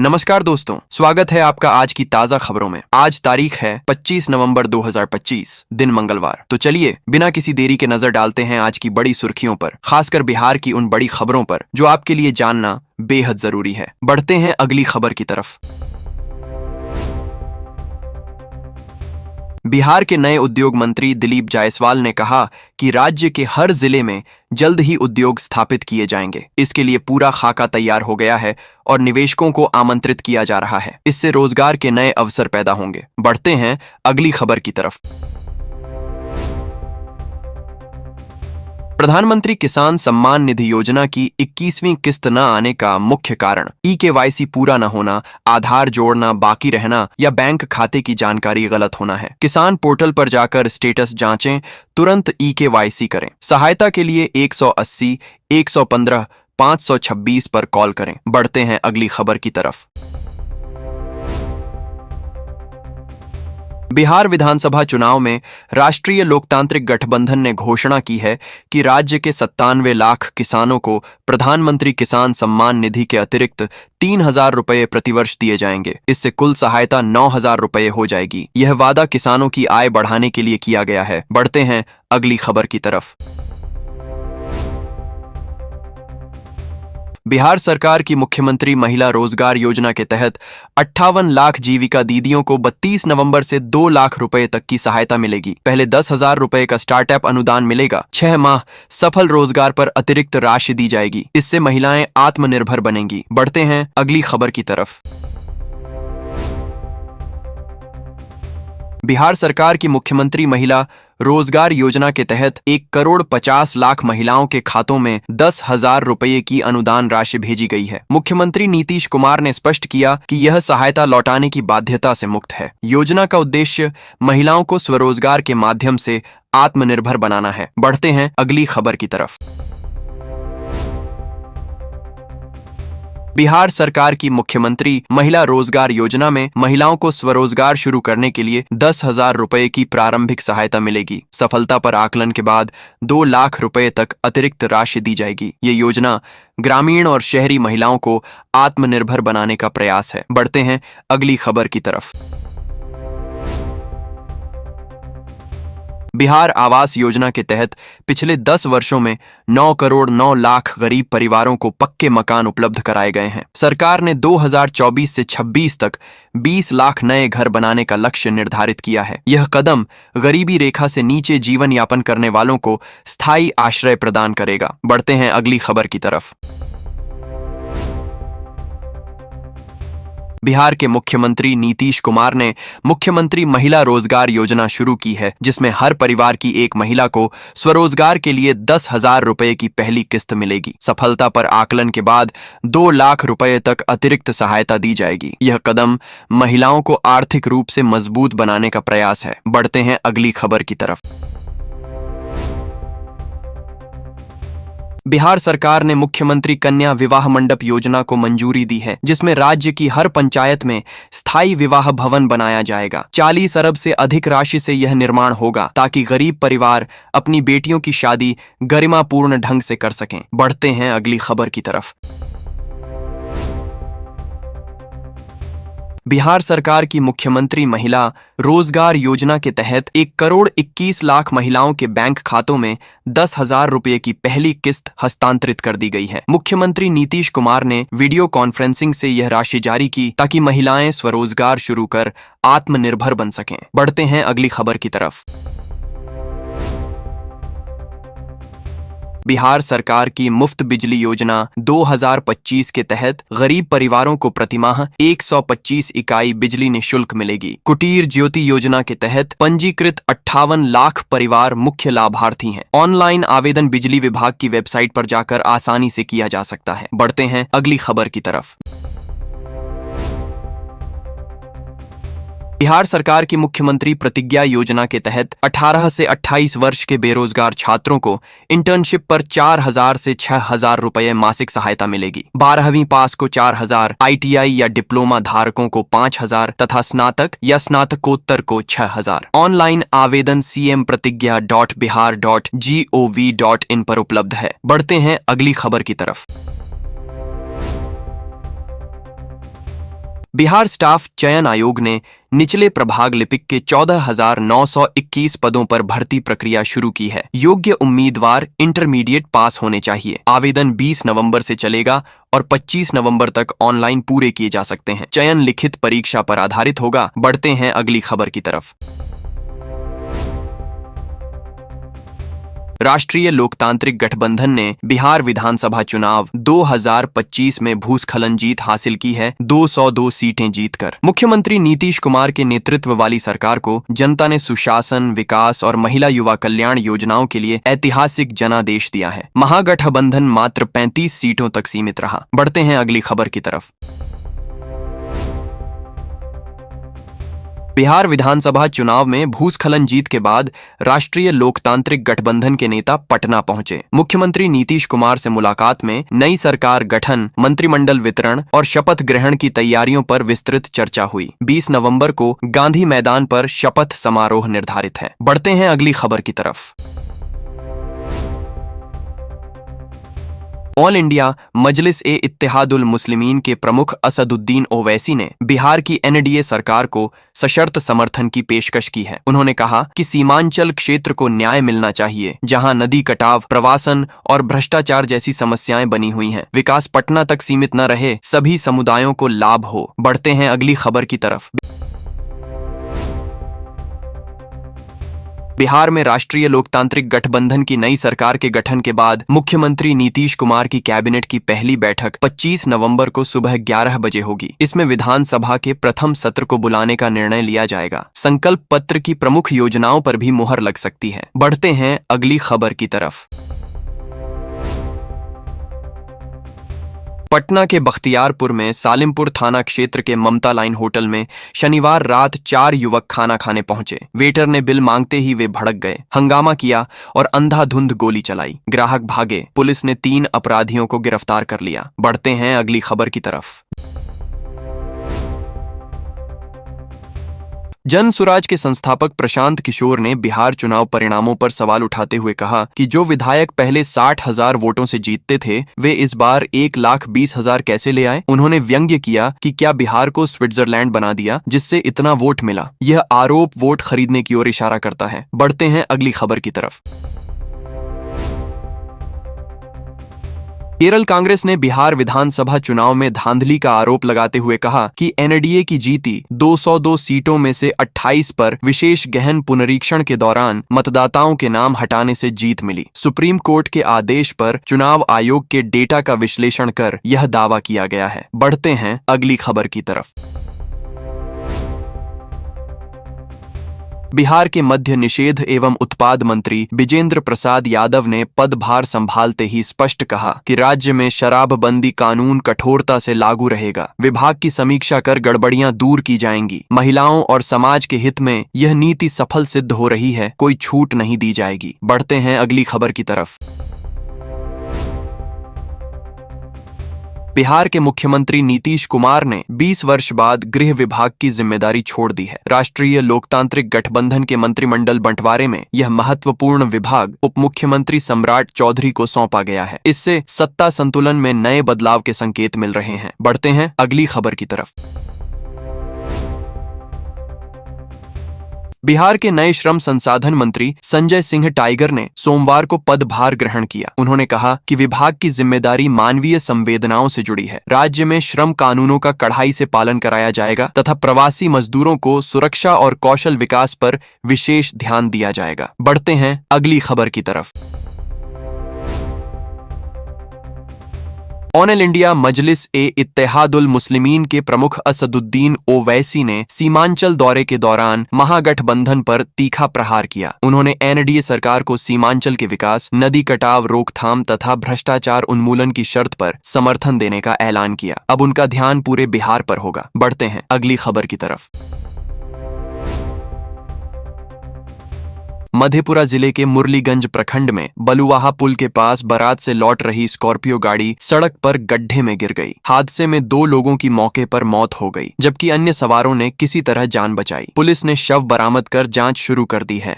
नमस्कार दोस्तों, स्वागत है आपका आज की ताजा खबरों में। आज तारीख है 25 नवंबर 2025, दिन मंगलवार। तो चलिए बिना किसी देरी के नजर डालते हैं आज की बड़ी सुर्खियों पर, खासकर बिहार की उन बड़ी खबरों पर जो आपके लिए जानना बेहद जरूरी है। बढ़ते हैं अगली खबर की तरफ। बिहार के नए उद्योग मंत्री दिलीप जायसवाल ने कहा कि राज्य के हर जिले में जल्द ही उद्योग स्थापित किए जाएंगे। इसके लिए पूरा खाका तैयार हो गया है और निवेशकों को आमंत्रित किया जा रहा है। इससे रोजगार के नए अवसर पैदा होंगे। बढ़ते हैं अगली खबर की तरफ। प्रधानमंत्री किसान सम्मान निधि योजना की 21वीं किस्त न आने का मुख्य कारण ई-केवाईसी पूरा न होना, आधार जोड़ना बाकी रहना या बैंक खाते की जानकारी गलत होना है। किसान पोर्टल पर जाकर स्टेटस जांचें, तुरंत ई-केवाईसी करें। सहायता के लिए 180 115 526 पर कॉल करें। बढ़ते हैं अगली खबर की तरफ। बिहार विधानसभा चुनाव में राष्ट्रीय लोकतांत्रिक गठबंधन ने घोषणा की है कि राज्य के 97 लाख किसानों को प्रधानमंत्री किसान सम्मान निधि के अतिरिक्त 3,000 रुपये प्रतिवर्ष दिए जाएंगे। इससे कुल सहायता 9,000 रुपये हो जाएगी। यह वादा किसानों की आय बढ़ाने के लिए किया गया है। बढ़ते हैं अगली खबर की तरफ। बिहार सरकार की मुख्यमंत्री महिला रोजगार योजना के तहत 58 लाख जीविका दीदियों को 32 नवंबर से 2 लाख रुपए तक की सहायता मिलेगी। पहले 10,000 रुपए का स्टार्टअप अनुदान मिलेगा। 6 माह सफल रोजगार पर अतिरिक्त राशि दी जाएगी। इससे महिलाएं आत्मनिर्भर बनेंगी। बढ़ते हैं अगली खबर की तरफ। बिहार सरकार की मुख्यमंत्री महिला रोजगार योजना के तहत 1,50,00,000 महिलाओं के खातों में 10,000 रुपये की अनुदान राशि भेजी गई है। मुख्यमंत्री नीतीश कुमार ने स्पष्ट किया कि यह सहायता लौटाने की बाध्यता से मुक्त है। योजना का उद्देश्य महिलाओं को स्वरोजगार के माध्यम से आत्मनिर्भर बनाना है। बढ़ते हैं अगली खबर की तरफ। बिहार सरकार की मुख्यमंत्री महिला रोजगार योजना में महिलाओं को स्वरोजगार शुरू करने के लिए 10,000 रुपये की प्रारंभिक सहायता मिलेगी। सफलता पर आकलन के बाद 2 लाख रुपए तक अतिरिक्त राशि दी जाएगी। ये योजना ग्रामीण और शहरी महिलाओं को आत्मनिर्भर बनाने का प्रयास है। बढ़ते हैं अगली खबर की तरफ। बिहार आवास योजना के तहत पिछले 10 वर्षों में 9,09,00,000 गरीब परिवारों को पक्के मकान उपलब्ध कराए गए हैं। सरकार ने 2024 से 26 तक 20 लाख नए घर बनाने का लक्ष्य निर्धारित किया है। यह कदम गरीबी रेखा से नीचे जीवन यापन करने वालों को स्थायी आश्रय प्रदान करेगा। बढ़ते हैं अगली खबर की तरफ। बिहार के मुख्यमंत्री नीतीश कुमार ने मुख्यमंत्री महिला रोजगार योजना शुरू की है, जिसमें हर परिवार की एक महिला को स्वरोजगार के लिए 10,000 रुपये की पहली किस्त मिलेगी। सफलता पर आकलन के बाद 2 लाख रुपये तक अतिरिक्त सहायता दी जाएगी। यह कदम महिलाओं को आर्थिक रूप से मजबूत बनाने का प्रयास है। बढ़ते हैं अगली खबर की तरफ। बिहार सरकार ने मुख्यमंत्री कन्या विवाह मंडप योजना को मंजूरी दी है, जिसमें राज्य की हर पंचायत में स्थायी विवाह भवन बनाया जाएगा। 40 अरब से अधिक राशि से यह निर्माण होगा, ताकि गरीब परिवार अपनी बेटियों की शादी गरिमापूर्ण ढंग से कर सकें। बढ़ते हैं अगली खबर की तरफ। बिहार सरकार की मुख्यमंत्री महिला रोजगार योजना के तहत 1,21,00,000 महिलाओं के बैंक खातों में 10,000 रुपये की पहली किस्त हस्तांतरित कर दी गई है। मुख्यमंत्री नीतीश कुमार ने वीडियो कॉन्फ्रेंसिंग से यह राशि जारी की, ताकि महिलाएं स्वरोजगार शुरू कर आत्मनिर्भर बन सकें। बढ़ते हैं अगली खबर की तरफ। बिहार सरकार की मुफ्त बिजली योजना 2025 के तहत गरीब परिवारों को प्रतिमाह 125 इकाई बिजली निःशुल्क मिलेगी। कुटीर ज्योति योजना के तहत पंजीकृत 58 लाख परिवार मुख्य लाभार्थी हैं। ऑनलाइन आवेदन बिजली विभाग की वेबसाइट पर जाकर आसानी से किया जा सकता है। बढ़ते हैं अगली खबर की तरफ। बिहार सरकार की मुख्यमंत्री प्रतिज्ञा योजना के तहत 18 से 28 वर्ष के बेरोजगार छात्रों को इंटर्नशिप पर 4,000 से 6,000 रुपये मासिक सहायता मिलेगी। 12वीं पास को 4,000, ITI या डिप्लोमा धारकों को 5,000 तथा स्नातक या स्नातकोत्तर को 6,000। ऑनलाइन आवेदन cmpratigyabihar.gov.in पर उपलब्ध है। बढ़ते हैं अगली खबर की तरफ। बिहार स्टाफ चयन आयोग ने निचले प्रभाग लिपिक के 14,921 पदों पर भर्ती प्रक्रिया शुरू की है। योग्य उम्मीदवार इंटरमीडिएट पास होने चाहिए। आवेदन 20 नवंबर से चलेगा और 25 नवंबर तक ऑनलाइन पूरे किए जा सकते हैं। चयन लिखित परीक्षा पर आधारित होगा। बढ़ते हैं अगली खबर की तरफ। राष्ट्रीय लोकतांत्रिक गठबंधन ने बिहार विधानसभा चुनाव 2025 में भूस्खलन जीत हासिल की है, 202 सीटें जीतकर। मुख्यमंत्री नीतीश कुमार के नेतृत्व वाली सरकार को जनता ने सुशासन, विकास और महिला युवा कल्याण योजनाओं के लिए ऐतिहासिक जनादेश दिया है। महागठबंधन मात्र 35 सीटों तक सीमित रहा। बढ़ते हैं अगली खबर की तरफ। बिहार विधानसभा चुनाव में भूस्खलन जीत के बाद राष्ट्रीय लोकतांत्रिक गठबंधन के नेता पटना पहुंचे। मुख्यमंत्री नीतीश कुमार से मुलाकात में नई सरकार गठन, मंत्रिमंडल वितरण और शपथ ग्रहण की तैयारियों पर विस्तृत चर्चा हुई। 20 नवंबर को गांधी मैदान पर शपथ समारोह निर्धारित है। बढ़ते हैं अगली खबर की तरफ। ऑल इंडिया मजलिस-ए-इत्तेहादुल मुस्लिमीन के प्रमुख असदुद्दीन ओवैसी ने बिहार की एनडीए सरकार को सशर्त समर्थन की पेशकश की है। उन्होंने कहा कि सीमांचल क्षेत्र को न्याय मिलना चाहिए, जहां नदी कटाव, प्रवासन और भ्रष्टाचार जैसी समस्याएं बनी हुई हैं। विकास पटना तक सीमित न रहे, सभी समुदायों को लाभ हो। बढ़ते हैं अगली खबर की तरफ। बिहार में राष्ट्रीय लोकतांत्रिक गठबंधन की नई सरकार के गठन के बाद मुख्यमंत्री नीतीश कुमार की कैबिनेट की पहली बैठक 25 नवंबर को सुबह 11 बजे होगी। इसमें विधानसभा के प्रथम सत्र को बुलाने का निर्णय लिया जाएगा। संकल्प पत्र की प्रमुख योजनाओं पर भी मुहर लग सकती है। बढ़ते हैं अगली खबर की तरफ। पटना के बख्तियारपुर में सालिमपुर थाना क्षेत्र के ममता लाइन होटल में शनिवार रात 4 युवक खाना खाने पहुंचे। वेटर ने बिल मांगते ही वे भड़क गए, हंगामा किया और अंधाधुंध गोली चलाई। ग्राहक भागे। पुलिस ने 3 अपराधियों को गिरफ्तार कर लिया। बढ़ते हैं अगली खबर की तरफ। जन सुराज के संस्थापक प्रशांत किशोर ने बिहार चुनाव परिणामों पर सवाल उठाते हुए कहा कि जो विधायक पहले 60,000 वोटों से जीतते थे, वे इस बार 1,20,000 कैसे ले आए। उन्होंने व्यंग्य किया कि क्या बिहार को स्विट्जरलैंड बना दिया जिससे इतना वोट मिला। यह आरोप वोट खरीदने की ओर इशारा करता है। बढ़ते हैं अगली खबर की तरफ। केरल कांग्रेस ने बिहार विधानसभा चुनाव में धांधली का आरोप लगाते हुए कहा कि एनडीए की जीती 202 सीटों में से 28 पर विशेष गहन पुनरीक्षण के दौरान मतदाताओं के नाम हटाने से जीत मिली। सुप्रीम कोर्ट के आदेश पर चुनाव आयोग के डेटा का विश्लेषण कर यह दावा किया गया है। बढ़ते हैं अगली खबर की तरफ। बिहार के मद्य निषेध एवं उत्पाद मंत्री विजेंद्र प्रसाद यादव ने पदभार संभालते ही स्पष्ट कहा कि राज्य में शराबबंदी कानून कठोरता से लागू रहेगा। विभाग की समीक्षा कर गड़बड़ियां दूर की जाएंगी। महिलाओं और समाज के हित में यह नीति सफल सिद्ध हो रही है। कोई छूट नहीं दी जाएगी। बढ़ते हैं अगली खबर की तरफ। बिहार के मुख्यमंत्री नीतीश कुमार ने 20 वर्ष बाद गृह विभाग की जिम्मेदारी छोड़ दी है। राष्ट्रीय लोकतांत्रिक गठबंधन के मंत्रिमंडल बंटवारे में यह महत्वपूर्ण विभाग उप मुख्यमंत्री सम्राट चौधरी को सौंपा गया है। इससे सत्ता संतुलन में नए बदलाव के संकेत मिल रहे हैं। बढ़ते हैं अगली खबर की तरफ। बिहार के नए श्रम संसाधन मंत्री संजय सिंह टाइगर ने सोमवार को पदभार ग्रहण किया। उन्होंने कहा कि विभाग की जिम्मेदारी मानवीय संवेदनाओं से जुड़ी है। राज्य में श्रम कानूनों का कड़ाई से पालन कराया जाएगा तथा प्रवासी मजदूरों को सुरक्षा और कौशल विकास पर विशेष ध्यान दिया जाएगा। बढ़ते हैं अगली खबर की तरफ। ऑल इंडिया मजलिस-ए-इत्तेहादुल मुस्लिमीन के प्रमुख असदुद्दीन ओवैसी ने सीमांचल दौरे के दौरान महागठबंधन पर तीखा प्रहार किया। उन्होंने एनडीए सरकार को सीमांचल के विकास, नदी कटाव रोकथाम तथा भ्रष्टाचार उन्मूलन की शर्त पर समर्थन देने का ऐलान किया। अब उनका ध्यान पूरे बिहार पर होगा। बढ़ते हैं अगली खबर की तरफ। मधेपुरा जिले के मुरलीगंज प्रखंड में बलुआहा पुल के पास बारात से लौट रही स्कॉर्पियो गाड़ी सड़क पर गड्ढे में गिर गई। हादसे में 2 लोगों की मौके पर मौत हो गई, जबकि अन्य सवारों ने किसी तरह जान बचाई। पुलिस ने शव बरामद कर जांच शुरू कर दी है।